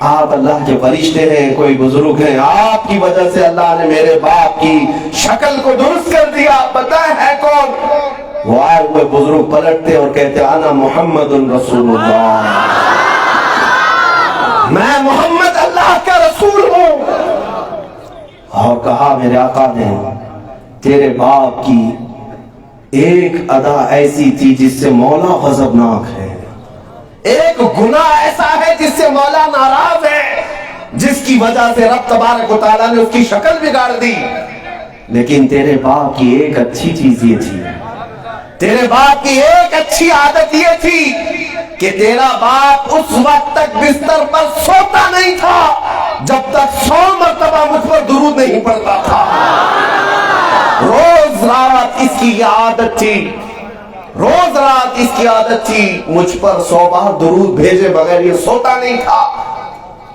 آپ اللہ کے فرشتے ہیں، کوئی بزرگ ہیں، آپ کی وجہ سے اللہ نے میرے باپ کی شکل کو درست کر دیا، پتہ ہے کون؟ وہ آئے ہوئے بزرگ پلٹتے اور کہتے انا محمد رسول اللہ، میں محمد اللہ کا رسول ہوں۔ اور کہا میرے آقا نے تیرے باپ کی ایک ادا ایسی تھی جس سے مولا غضبناک ہے، ایک گناہ ایسا ہے جس سے مولا ناراض ہے، جس کی وجہ سے رب تبارک و تعالیٰ نے اس کی شکل بگاڑ دی، لیکن تیرے باپ کی ایک اچھی چیز یہ تھی، تیرے باپ کی ایک اچھی عادت یہ تھی کہ تیرا باپ اس وقت تک بستر پر سوتا نہیں تھا جب تک 100 مرتبہ مجھ پر درود نہیں پڑتا تھا۔ روز رات اس کی یہ عادت تھی، روز رات اس کی عادت تھی، مجھ پر 100 بار درود بھیجے بغیر یہ سوتا نہیں تھا۔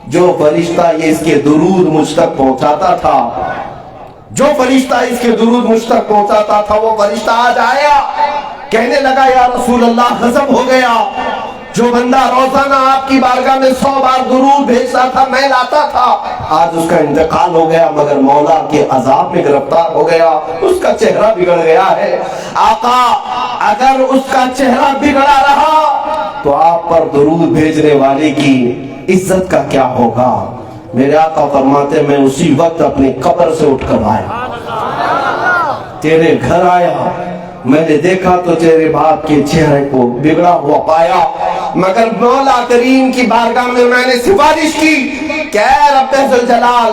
جو فرشتہ یہ اس کے درود مجھ تک پہنچاتا تھا، جو فرشتہ اس کے درود مجھ تک پہنچاتا تھا، وہ فرشتہ آج آیا، کہنے لگا یا رسول اللہ غضب ہو گیا، جو بندہ روزانہ آپ کی بارگاہ میں 100 بار درود بھیجتا تھا، میں لاتا تھا، آج اس کا انتقال ہو گیا، مگر مولا کے عذاب میں گرفتار ہو گیا، اس کا چہرہ بگڑ گیا ہے۔ آقا اگر اس کا چہرہ بگڑا رہا تو آپ پر درود بھیجنے والے کی عزت کا کیا ہوگا؟ میرے آقا فرماتے میں اسی وقت اپنی قبر سے اٹھ کر آیا، تیرے گھر آیا، میں نے دیکھا تو تیرے باپ کے چہرے کو بگڑا ہوا پایا، مگر مولا کریم کی بارگاہ میں نے سفارش کی کہ اے رب ذوالجلال،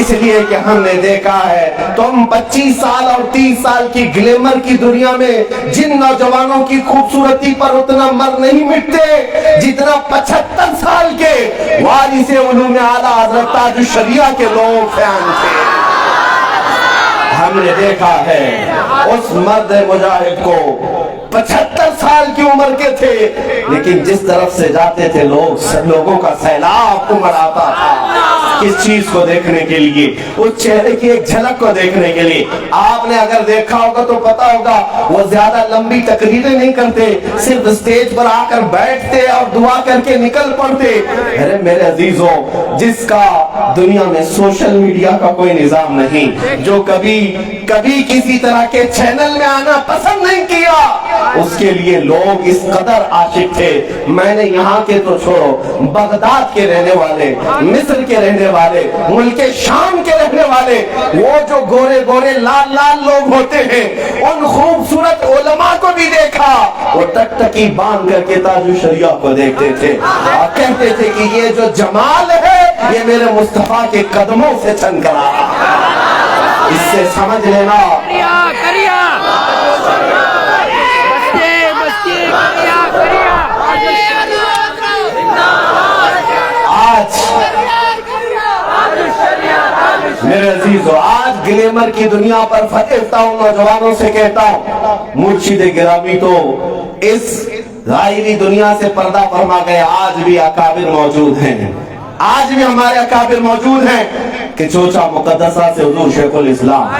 اس لیے کہ ہم نے دیکھا ہے تم 25 سال اور 30 سال کی گلیمر کی دنیا میں جن نوجوانوں کی خوبصورتی پر اتنا مر نہیں مٹتے جتنا 75 سال کے وارث علوم اعلیٰ حضرت تاج الشریعہ کے لوگ فین تھے. ہم نے دیکھا ہے اس مرد مجاہد کو 75 سال کی عمر کے تھے لیکن جس طرف سے جاتے تھے لوگوں کا سیلاب عمر آتا تھا. کس چیز کو دیکھنے کے لیے؟ اس چہرے کی ایک جھلک کو دیکھنے کے لیے. آپ نے اگر دیکھا ہوگا تو پتا ہوگا وہ زیادہ لمبی تقریریں نہیں کرتے, صرف اسٹیج پر آ کر بیٹھتے اور دعا کر کے نکل پڑتے. ارے میرے عزیزوں, جس کا دنیا میں سوشل میڈیا کا کوئی نظام نہیں, جو کبھی کسی طرح کے چینل میں آنا پسند نہیں کیا, اس کے لیے لوگ اس قدر عاشق تھے. میں نے یہاں کے تو چھوڑو, بغداد کے رہنے والے, مصر کے رہنے والے, ملک شام کے رہنے والے, وہ جو گورے گورے لال لال لوگ ہوتے ہیں, ان خوبصورت علماء کو بھی دیکھا. وہ ٹکٹکی باندھ کر کے تاج الشریعہ کو دیکھتے تھے اور کہتے تھے کہ یہ جو جمال ہے یہ میرے مصطفیٰ کے قدموں سے چن کر آ رہا. اس سے سمجھ لینا میرے عزیزو, آج گلیمر کی دنیا پر فتحتا ہوں, نوجوانوں سے کہتا ہوں, مرشد گرامی تو اس ظاہری دنیا سے پردہ فرما گئے. آج بھی اکابر موجود ہیں, آج بھی ہمارے اکابر موجود ہیں کہ چوچا مقدسہ سے حضور شیخ الاسلام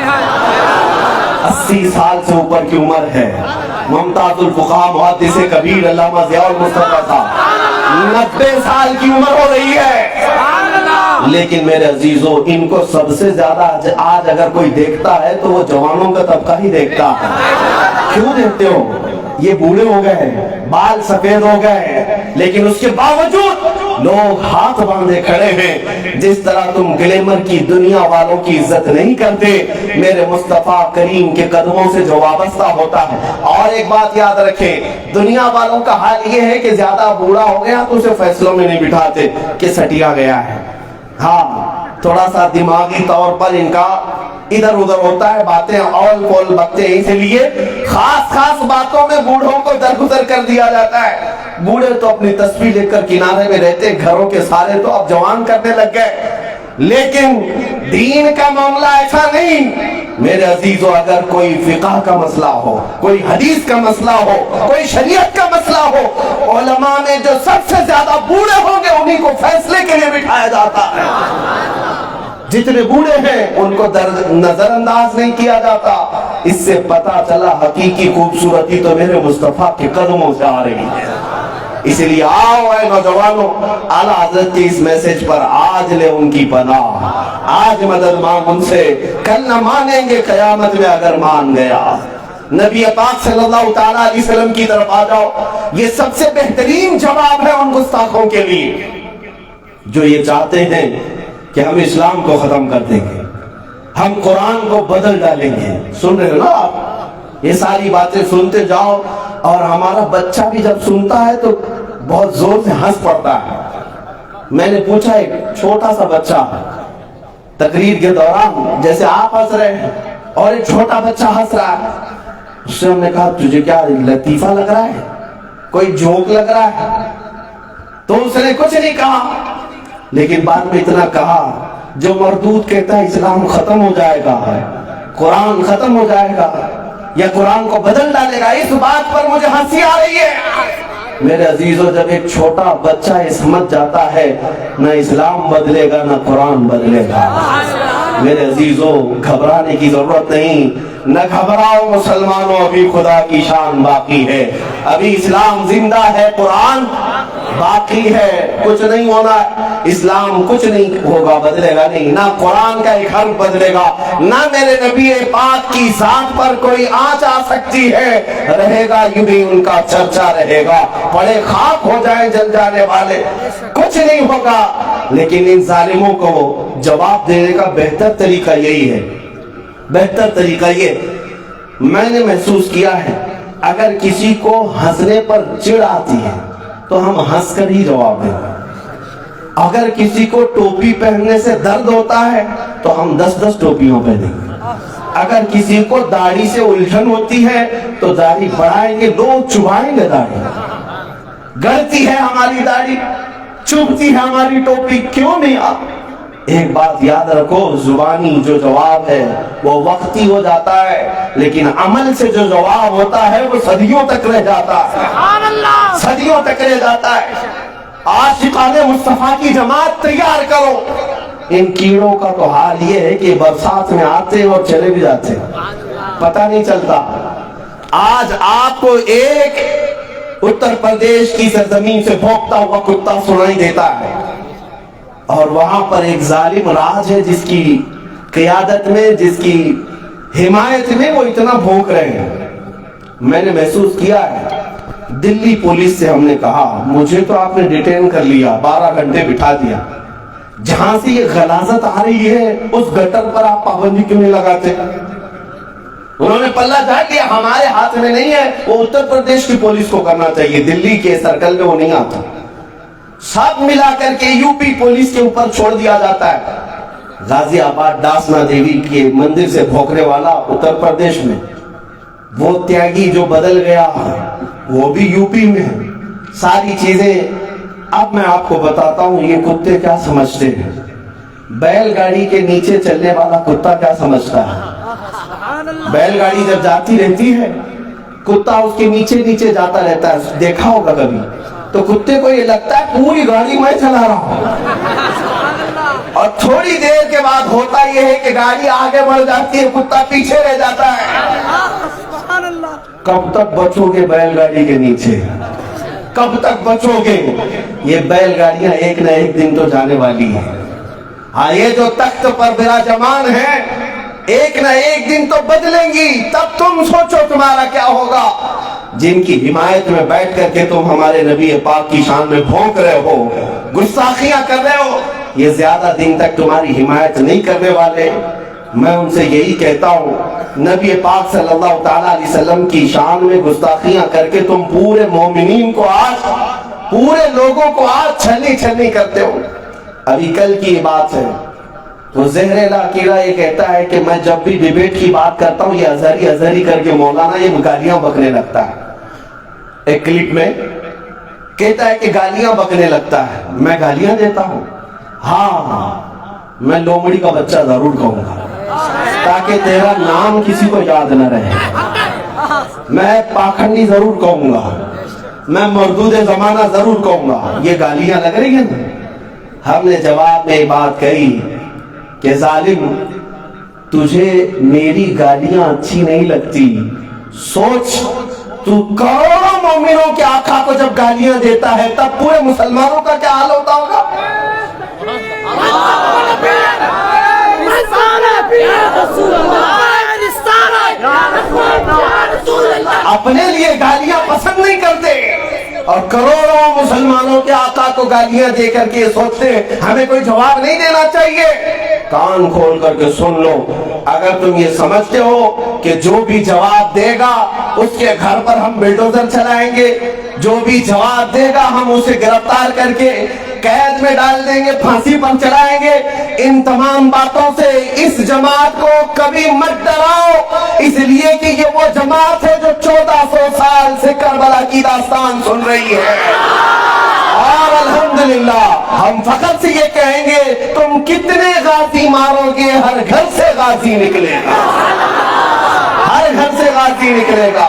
80 سال سے اوپر کی عمر ہے. ممتاز الفقہاء محدث کبیر علامہ ضیاء المصطفیٰ صاحب 90 سال کی عمر ہو رہی ہے. لیکن میرے عزیزو, ان کو سب سے زیادہ آج اگر کوئی دیکھتا ہے تو وہ جوانوں کا طبقہ ہی دیکھتا ہے. کیوں دیکھتے ہو؟ یہ بوڑھے ہو گئے, بال سفید ہو گئے, لیکن اس کے باوجود لوگ ہاتھ باندھے کھڑے ہیں. جس طرح تم گلیمر کی دنیا والوں کی عزت نہیں کرتے, میرے مصطفیٰ کریم کے قدموں سے جو وابستہ ہوتا ہے. اور ایک بات یاد رکھیں, دنیا والوں کا حال یہ ہے کہ زیادہ بوڑھا ہو گیا تو اسے فیصلوں میں نہیں بٹھاتے کہ سٹیا گیا ہے. ہاں, تھوڑا سا دماغی طور پر ان کا ادھر ادھر ہوتا ہے, باتیں اول پول بکتے ہیں, اس لیے خاص باتوں میں بوڑھوں کو درگزر کر دیا جاتا ہے. بوڑھے تو اپنی تصویر لے کر کنارے میں رہتے, گھروں کے سارے تو اب جوان کرنے لگ گئے. لیکن دین کا معاملہ ایسا نہیں. میرے عزیزو, اگر کوئی فقہ کا مسئلہ ہو, کوئی حدیث کا مسئلہ ہو, کوئی شریعت کا مسئلہ ہو, علماء میں جو سب سے زیادہ بوڑھے ہوں گے انہی کو فیصلے کے لیے بٹھایا جاتا ہے. جتنے بوڑھے ہیں ان کو نظر انداز نہیں کیا جاتا. اس سے پتا چلا حقیقی خوبصورتی تو میرے مصطفیٰ کے قدموں سے آ رہی ہے. اس لیے آؤ اے نوجوانوں, اعلیٰ حضرت کے اس میسج پر آج لے ان کی پناہ, آج مدد مانگ ان سے. کل نہ مانیں گے, قیامت میں اگر مان گیا. نبی پاک صلی اللہ تعالیٰ علیہ وسلم کی طرف آ جاؤ. یہ سب سے بہترین جواب ہے ان گستاخوں کے لیے جو یہ چاہتے ہیں کہ ہم اسلام کو ختم کر دیں گے, ہم قرآن کو بدل ڈالیں گے. سن رہے ہو نا آپ, یہ ساری باتیں سنتے جاؤ, اور ہمارا بچہ بھی جب سنتا ہے تو بہت زور سے ہنس پڑتا ہے. میں نے پوچھا, ایک چھوٹا سا بچہ تقریر کے دوران جیسے آپ ہنس رہے ہیں اور ایک چھوٹا بچہ ہنس رہا ہے, اس سے ہم نے کہا تجھے کیا لطیفہ لگ رہا ہے, کوئی جوک لگ رہا ہے؟ تو اس نے کچھ نہیں کہا, لیکن بعد میں اتنا کہا, جو مردود کہتا ہے اسلام ختم ہو جائے گا, قرآن ختم ہو جائے گا یا قرآن کو بدل ڈالے گا, اس بات پر مجھے ہنسی آ رہی ہے. میرے عزیزو, جب ایک چھوٹا بچہ یہ سمجھ جاتا ہے نہ اسلام بدلے گا نہ قرآن بدلے گا, میرے عزیزو گھبرانے کی ضرورت نہیں. نہ گھبراؤ مسلمانوں, ابھی خدا کی شان باقی ہے, ابھی اسلام زندہ ہے, قرآن باقی ہے. کچھ نہیں ہونا, اسلام کچھ نہیں ہوگا, بدلے گا نہیں, نہ قرآن کا ایک حرف بدلے گا, نہ میرے نبی پاک کی ذات پر کوئی آنچ آ سکتی ہے. رہے گا یوں ہی ان کا چرچا رہے گا, پڑے خاک ہو جائیں جل جانے والے, کچھ نہیں ہوگا. لیکن ان ظالموں کو جواب دینے کا بہتر طریقہ یہی ہے, بہتر طریقہ یہ میں نے محسوس کیا ہے, اگر کسی کو ہنسنے پر چڑ آتی ہے تو ہم ہنس کر ہی جواب دیں. اگر کسی کو ٹوپی پہننے سے درد ہوتا ہے تو ہم 10 ٹوپیوں پہنیں گے. اگر کسی کو داڑھی سے الجھن ہوتی ہے تو داڑھی بڑھائیں گے, لوگ چبھائیں گے داڑھی. گڑتی ہے ہماری داڑھی, چبھتی ہے ہماری ٹوپی, کیوں نہیں آپ؟ ایک بات یاد رکھو, زبانی جو جواب ہے وہ وقتی ہو جاتا ہے, لیکن عمل سے جو جواب ہوتا ہے وہ صدیوں تک رہ جاتا ہے. صدیوں تک رہ جاتا ہے. عاشقان مصطفیٰ کی جماعت تیار کرو. ان کیڑوں کا تو حال یہ ہے کہ برسات میں آتے اور چلے بھی جاتے, پتہ نہیں چلتا. آج آپ کو ایک اتر پردیش کی سرزمین سے بھونکتا ہوا کتا سنائی دیتا ہے, اور وہاں پر ایک ظالم راج ہے جس کی قیادت میں, جس کی حمایت میں وہ اتنا بھونک رہے ہیں. میں نے محسوس کیا ہے, دلی پولیس سے ہم نے کہا مجھے تو آپ نے ڈیٹین کر لیا, 12 گھنٹے بٹھا دیا, جہاں سے یہ غلاظت آ رہی ہے اس گٹر پر آپ پابندی کیوں نہیں لگاتے؟ انہوں نے پلہ جھاڑ لیا, ہمارے ہاتھ میں نہیں ہے, وہ اتر پردیش کی پولیس کو کرنا چاہیے, دلی کے سرکل میں وہ نہیں آتا. سب ملا کر کے یو پی پولیس کے اوپر چھوڑ دیا جاتا ہے. غازی آباد ڈاسنا دیوی کے مندر سے بھونکنے والا اتر پردیش میں, وہ تیاگی جو بدل گیا وہ بھی یو پی میں, ساری چیزیں. اب میں آپ کو بتاتا ہوں یہ کتے کیا سمجھتے ہیں. بیل گاڑی کے نیچے چلنے والا کتا کیا سمجھتا ہے؟ بیل گاڑی جب جاتی رہتی ہے کتا اس کے نیچے نیچے جاتا رہتا ہے, دیکھا ہوگا کبھی, تو کتے کو یہ لگتا ہے پوری گاڑی میں چلا رہا ہوں, اور تھوڑی دیر کے بعد ہوتا یہ ہے کہ گاڑی آگے بڑھ جاتی ہے, کتا پیچھے رہ جاتا ہے. کب تک بچو گے بیل گاڑی کے نیچے؟ کب تک بچو گے؟ یہ بیل گاڑیاں ایک نہ ایک دن تو جانے والی ہیں. ہاں, یہ جو تخت پر براجمان ہے ایک نہ ایک دن تو بدلیں گی, تب تم سوچو تمہارا کیا ہوگا. جن کی حمایت میں بیٹھ کر کے تم ہمارے نبی پاک کی شان میں بھونک رہے ہو, گستاخیاں کر رہے ہو, یہ زیادہ دن تک تمہاری حمایت نہیں کرنے والے. میں ان سے یہی کہتا ہوں, نبی پاک صلی اللہ تعالیٰ علیہ وسلم کی شان میں گستاخیاں کر کے تم پورے مومنین کو آج, پورے لوگوں کو آج چھلنی کرتے ہو. ابھی کل کی یہ بات ہے, وہ زہریلا کیڑا یہ کہتا ہے کہ میں جب بھی ڈیبیٹ کی بات کرتا ہوں یہ ازہری کر کے مولانا یہ گالیاں بکنے لگتا ہے. ایک کلپ میں کہتا ہے کہ گالیاں بکنے لگتا ہے. میں گالیاں دیتا ہوں؟ ہاں, میں لومڑی کا بچہ ضرور کہوں گا تاکہ تیرا نام کسی کو یاد نہ رہے. میں پاکھنڈی ضرور کہوں گا, میں مردود زمانہ ضرور کہوں گا. یہ گالیاں لگ رہی ہیں نا. ہم نے جواب میں بات کہی کہ ظالم, تجھے میری گالیاں اچھی نہیں لگتی, سوچ تو کروڑوں مومنوں کے آقا کو جب گالیاں دیتا ہے تب پورے مسلمانوں کا کیا حال ہوتا ہوگا. اپنے لیے گالیاں پسند نہیں کرتے اور کروڑوں مسلمانوں کے آقا کو گالیاں دے کر کے سوچتے ہیں ہمیں کوئی جواب نہیں دینا چاہیے. کان کھول کر کے سن لو, اگر تم یہ سمجھتے ہو کہ جو بھی جواب دے گا اس کے گھر پر ہم بلڈوزر چلائیں گے, جو بھی جواب دے گا ہم اسے گرفتار کر کے قید میں ڈال دیں گے, پھانسی پر چلائیں گے, ان تمام باتوں سے اس جماعت کو کبھی مت ڈراؤ, اس لیے کہ یہ وہ جماعت ہے جو 1400 سال سے کربلا کی داستان سن رہی ہے. اور الحمدللہ ہم فخر سے یہ کہیں گے تم کتنے غازی مارو گے, ہر گھر سے غازی نکلے گا, ہر گھر سے غازی نکلے گا.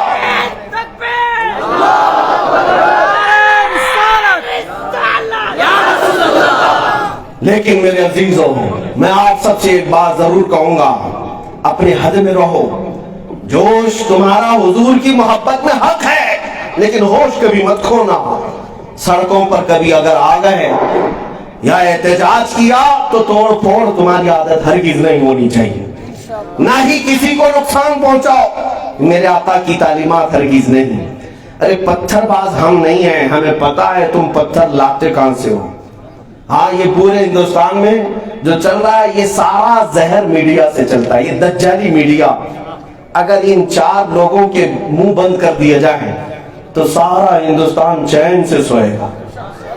لیکن میرے عزیزوں, میں آپ سب سے ایک بات ضرور کہوں گا, اپنے حد میں رہو. جوش تمہارا حضور کی محبت میں حق ہے, لیکن ہوش کبھی مت کھونا. سڑکوں پر کبھی اگر آ گئے یا احتجاج کیا تو توڑ پھوڑ تمہاری عادت ہرگز نہیں ہونی چاہیے, نہ ہی کسی کو نقصان پہنچاؤ. میرے آقا کی تعلیمات ہرگز نہیں. ارے پتھر باز ہم نہیں ہیں, ہمیں پتا ہے تم پتھر لاتے کہاں سے ہو. ہاں, یہ پورے ہندوستان میں جو چل رہا ہے یہ سارا زہر میڈیا سے چلتا ہے, یہ دجالی میڈیا. اگر ان 4 لوگوں کے منہ بند کر دیے جائیں تو سارا ہندوستان چین سے سوئے گا.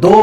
2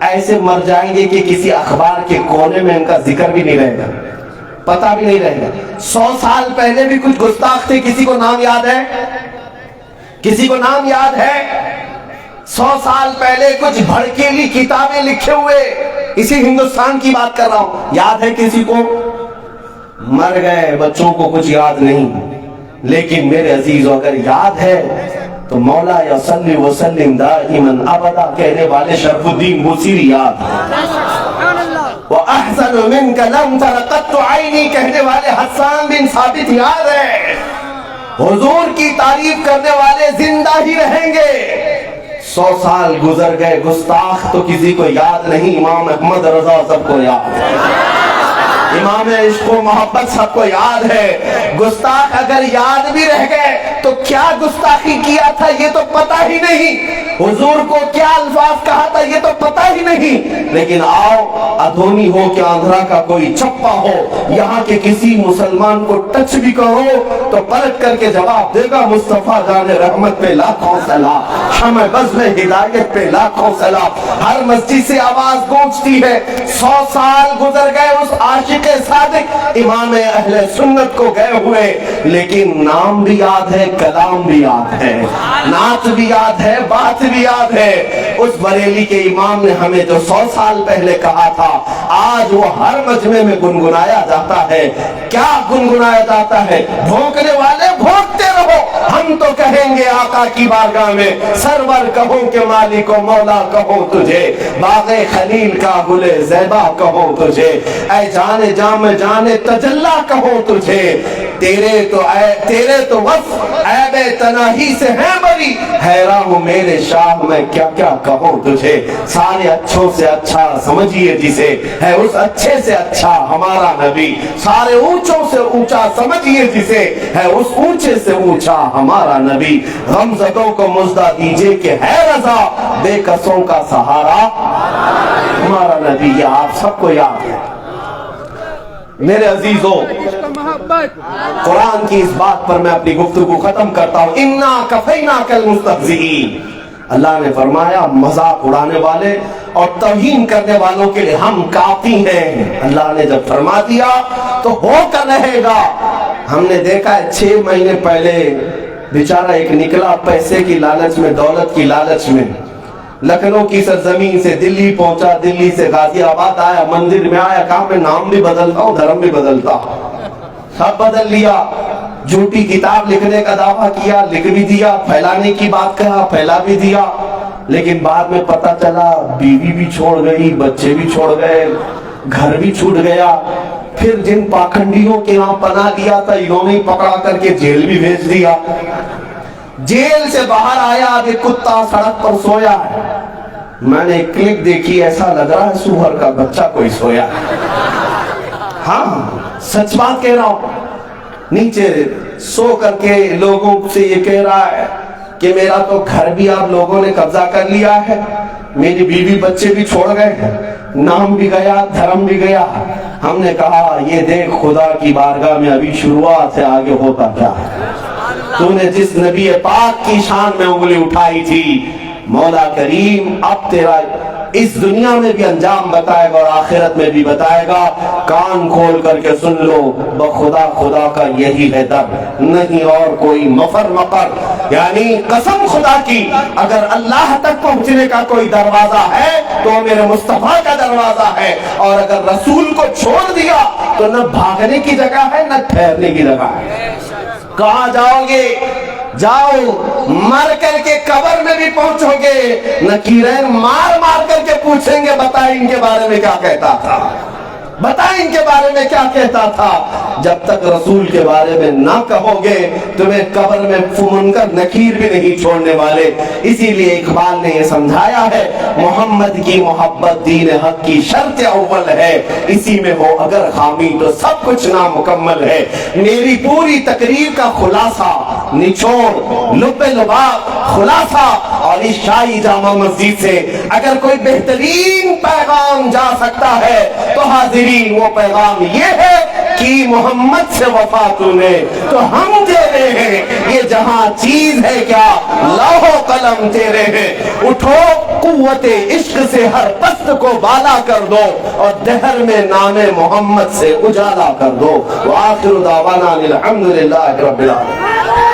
ایسے مر جائیں گے کہ کسی اخبار کے کونے میں ان کا ذکر بھی نہیں رہے گا، پتہ بھی نہیں رہے گا۔ 100 سال پہلے بھی کچھ گستاخ تھے، کسی کو نام یاد ہے؟ کسی کو نام یاد ہے؟ 100 سال پہلے کچھ بھڑکیلی کتابیں لکھے ہوئے، اسی ہندوستان کی بات کر رہا ہوں، یاد ہے کسی کو؟ مر گئے، بچوں کو کچھ یاد نہیں۔ لیکن میرے عزیزو اگر یاد ہے تو مولا یا صلی وسلم دائماً ابدا کہنے والے شرف الدین بوصیری یاد ہے، وَأَحْسَنُ مِنْكَ لَمْ تَرَ قَطُّ عَيْنِي کہنے والے حسان بن ثابت یاد ہے۔ حضور کی تعریف کرنے والے زندہ ہی رہیں گے۔ 100 سال گزر گئے، گستاخ تو کسی کو یاد نہیں، امام احمد رضا سب کو یاد ہے، امام عشق و محبت سب کو یاد ہے۔ گستاخ اگر یاد بھی رہ گئے تو کیا گستاخی کیا تھا یہ تو پتہ ہی نہیں، حضور کو کیا الفاظ کہا تھا یہ تو پتہ ہی نہیں۔ لیکن آؤ، ادھونی ہو کہ آندھرا کا کوئی چپا ہو، یہاں کے کسی مسلمان کو ٹچ بھی کرو تو پلٹ کر کے جواب دے گا مصطفیٰ جان رحمت پہ لاکھوں سلام، شمع بزم ہدایت پہ لاکھوں سلام۔ ہر مسجد سے آواز گونجتی ہے۔ 100 سال گزر گئے اس عاشق صادق امام اہل سنت کو گئے ہوئے، لیکن نام بھی یاد ہے، کلام بھی یاد ہے، نعت بھی یاد ہے، بات بھی یاد ہے۔ اس بریلی کے امام نے ہمیں جو 100 سال پہلے کہا تھا، آج وہ ہر مجمع میں گنگنایا جاتا ہے۔ کیا گنگنایا جاتا ہے؟ بھونکنے والے بھونکتے رہو، ہم تو کہیں گے آقا کی بارگاہ میں، سرور کہوں کہ مالک و مولا کہوں تجھے، باغ خلیل کا گل زیبا کہوں تجھے، اے جانے جام جانے تجلا کہوں تجھے، تیرے تو وصف عیب تناہی سے ہے بری، حیران ہوں میرے شاہ میں کیا کیا کہوں تجھے۔ سارے اچھوں سے اچھا سمجھیے جسے، ہے اس اچھے سے اچھا ہمارا نبی، سارے اونچوں سے اونچا سمجھیے جسے، ہے اس اونچے سے اونچا ہمارا نبی۔ غمزدوں کو مژدہ دیجئے کہ ہے رضا، بے کسوں کا سہارا ہمارا نبی۔ یہ آپ سب کو یاد ہے۔ میرے عزیزو، قرآن کی اس بات پر میں اپنی گفتگو ختم کرتا ہوں۔ اِنَّا كَفَيْنَاكَ الْمُسْتَهْزِئِينَ، اللہ نے فرمایا مذاق اڑانے والے اور توہین کرنے والوں کے لیے ہم کافی ہیں۔ اللہ نے جب فرما دیا تو ہو کر رہے گا۔ ہم نے دیکھا ہے 6 مہینے پہلے بیچارہ ایک نکلا پیسے کی لالچ میں، دولت کی لالچ میں، لکھنؤ کی سرزمین سے دلی پہنچا، دلی سے غازی آباد آیا، مندر میں آیا، کہا میں نام بھی بدلتا ہوں، دھرم بھی بدلتا ہوں، سب بدل لیا۔ جھوٹی کتاب لکھنے کا دعویٰ کیا، لکھ بھی دیا، پھیلانے کی بات کہا، پھیلا بھی دیا، لیکن بعد میں پتہ چلا بیوی بھی چھوڑ گئی، بچے بھی چھوڑ گئے، گھر بھی چھوٹ گیا۔ پھر جن پاکھنڈیوں کے یہاں پناہ دیا تھا انہوں نے پکڑا کر کے جیل بھی بھیج دیا۔ جیل سے باہر آیا، اب ایک کتا سڑک پر سویا ہے، میں نے ایک کلپ دیکھی، ایسا لگ رہا ہے سوہر کا بچہ کوئی سویا ہے۔ ہاں سچ بات کہہ رہا ہوں، نیچے سو کر کے لوگوں سے یہ کہہ رہا ہے کہ میرا تو گھر بھی آپ لوگوں نے قبضہ کر لیا ہے، میری بیوی بچے بھی چھوڑ گئے ہیں، نام بھی گیا، دھرم بھی گیا۔ ہم نے کہا یہ دیکھ خدا کی بارگاہ میں ابھی شروعات ہے، آگے ہوتا کیا ہے۔ تو نے جس نبی پاک کی شان میں انگلی اٹھائی تھی، مولا کریم اب تیرا اس دنیا میں بھی انجام بتائے گا اور آخرت میں بھی بتائے گا۔ کان کھول کر کے سن لو، بخدا خدا کا یہی ہے در، نہیں اور کوئی مفر مقر۔ یعنی قسم خدا کی، اگر اللہ تک پہنچنے کا کوئی دروازہ ہے تو میرے مصطفیٰ کا دروازہ ہے، اور اگر رسول کو چھوڑ دیا تو نہ بھاگنے کی جگہ ہے نہ ٹھہرنے کی جگہ ہے۔ کہاں جاؤ گے؟ جاؤ، مر کر کے قبر میں بھی پہنچو گے، نکیرین مار مار کر کے پوچھیں گے بتائیں ان کے بارے میں کیا کہتا تھا، بتائیں ان کے بارے میں کیا کہتا تھا۔ جب تک رسول کے بارے میں نہ کہو گے تمہیں قبر میں منکر نکیر بھی نہیں چھوڑنے والے۔ اسی لیے اقبال نے یہ سمجھایا ہے، محمد کی محبت دین حق کی شرط اول ہے، اسی میں ہو اگر خامی تو سب کچھ نامکمل ہے۔ میری پوری تقریر کا خلاصہ، نچوڑ، لب لباب، خلاصہ اور اس شاہی جامع مسجد سے اگر کوئی بہترین پیغام جا سکتا ہے تو حاضرین وہ پیغام یہ ہے کہ محمد سے وفا تو نے تو ہم تیرے ہیں، یہ جہاں چیز ہے کیا لوح و قلم تیرے ہیں۔ اٹھو، قوت عشق سے ہر پست کو بالا کر دو اور دہر میں نام محمد سے اجالا کر دو. وآخر دعوانا الحمدللہ رب العالمین.